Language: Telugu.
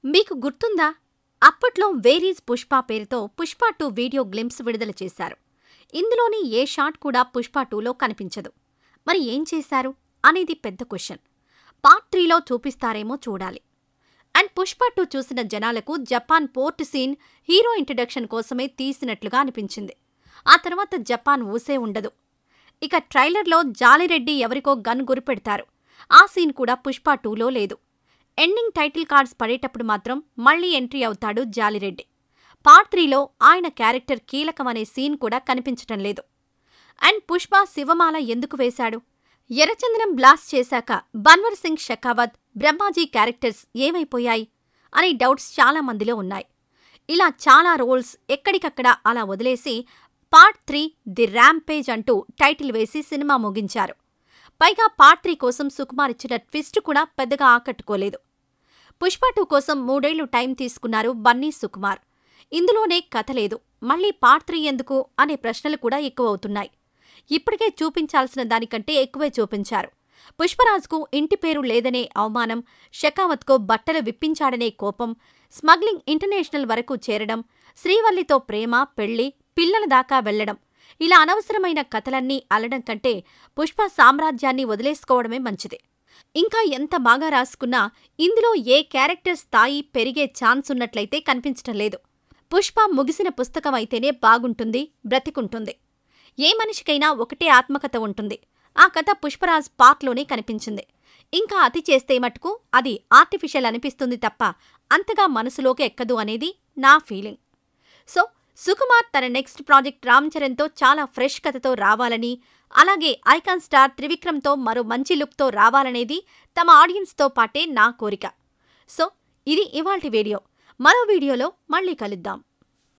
మీకు గుర్తుందా? అప్పట్లో వేర్ ఈజ్ పుష్ప పేరుతో పుష్ప 2 వీడియో గ్లింప్స్ విడుదల చేశారు. ఇందులోని ఏ షాట్ కూడా పుష్ప 2లో కనిపించదు. మరి ఏం చేశారు అనేది పెద్ద క్వశ్చన్. పార్ట్ 3లో చూపిస్తారేమో చూడాలి. అండ్ పుష్ప 2 చూసిన జనాలకు Japan port scene hero introduction కోసమే తీసినట్లుగా అనిపించింది. ఆ తర్వాత జపాన్ ఊసే ఉండదు. ఇక ట్రైలర్లో జాలిరెడ్డి ఎవరికో గన్ గురిపెడతారు. ఆ సీన్ కూడా పుష్ప 2లో లేదు. ఎండింగ్ టైటిల్ కార్డ్స్ పడేటప్పుడు మాత్రం మళ్లీ ఎంట్రీ అవుతాడు జాలిరెడ్డి. పార్ట్ 3లో ఆయన క్యారెక్టర్ కీలకమనే సీన్ కూడా కనిపించటం లేదు. అండ్ పుష్ప శివమాల ఎందుకు వేశాడు? ఎర్రచందనం బ్లాస్ట్ చేశాక బన్వర్ సింగ్ షెకావత్, బ్రహ్మాజీ క్యారెక్టర్స్ ఏమైపోయాయి అనే డౌట్స్ చాలా మందిలో ఉన్నాయి. ఇలా చాలా రోల్స్ ఎక్కడికక్కడ అలా వదిలేసి పార్ట్ 3 ది ర్యాంపేజ్ అంటూ టైటిల్ వేసి సినిమా ముగించారు. పైగా పార్ట్ 3 కోసం సుకుమార్ ఇచ్చిన ట్విస్ట్ కూడా పెద్దగా ఆకట్టుకోలేదు. పుష్ప 2 కోసం 3 ఏళ్లు టైం తీసుకున్నారు బన్నీ సుకుమార్. ఇందులోనే కథ లేదు, మళ్లీ పార్ట్ 3 ఎందుకు అనే ప్రశ్నలు కూడా ఎక్కువవుతున్నాయి. ఇప్పటికే చూపించాల్సిన దానికంటే ఎక్కువే చూపించారు. పుష్పరాజ్కు ఇంటి పేరు లేదనే అవమానం, షెకావత్కు బట్టలు విప్పించాడనే కోపం, స్మగ్లింగ్ ఇంటర్నేషనల్ వరకు చేరడం, శ్రీవల్లితో ప్రేమ, పెళ్లి, పిల్లల దాకా వెళ్లడం, ఇలా అనవసరమైన కథలన్నీ అల్లడం కంటే పుష్ప సామ్రాజ్యాన్ని వదిలేసుకోవడమే మంచిది. ఇంకా ఎంత బాగా రాసుకున్నా ఇందులో ఏ క్యారెక్టర్ స్థాయి పెరిగే ఛాన్స్ ఉన్నట్లయితే కనిపించటం లేదు. పుష్ప ముగిసిన పుస్తకం అయితేనే బాగుంటుంది, బ్రతికుంటుంది. ఏ మనిషికైనా ఒకటే ఆత్మకథ ఉంటుంది. ఆ కథ పుష్పరాజ్ పార్ట్లోనే కనిపించింది. ఇంకా అతి చేస్తే మటుకు అది ఆర్టిఫిషియల్ అనిపిస్తుంది తప్ప అంతగా మనసులోకి ఎక్కదు అనేది నా ఫీలింగ్. సో సుకుమార్ తన నెక్స్ట్ ప్రాజెక్ట్ రామ్ చరణ్తో చాలా ఫ్రెష్ కథతో రావాలని, అలాగే ఐకాన్ స్టార్ త్రివిక్రమ్తో మరో మంచి లుక్తో రావాలనేది తమ ఆడియన్స్తో పాటే నా కోరిక. సో ఇది ఇవాల్టి వీడియో. మరో వీడియోలో మళ్ళీ కలుద్దాం.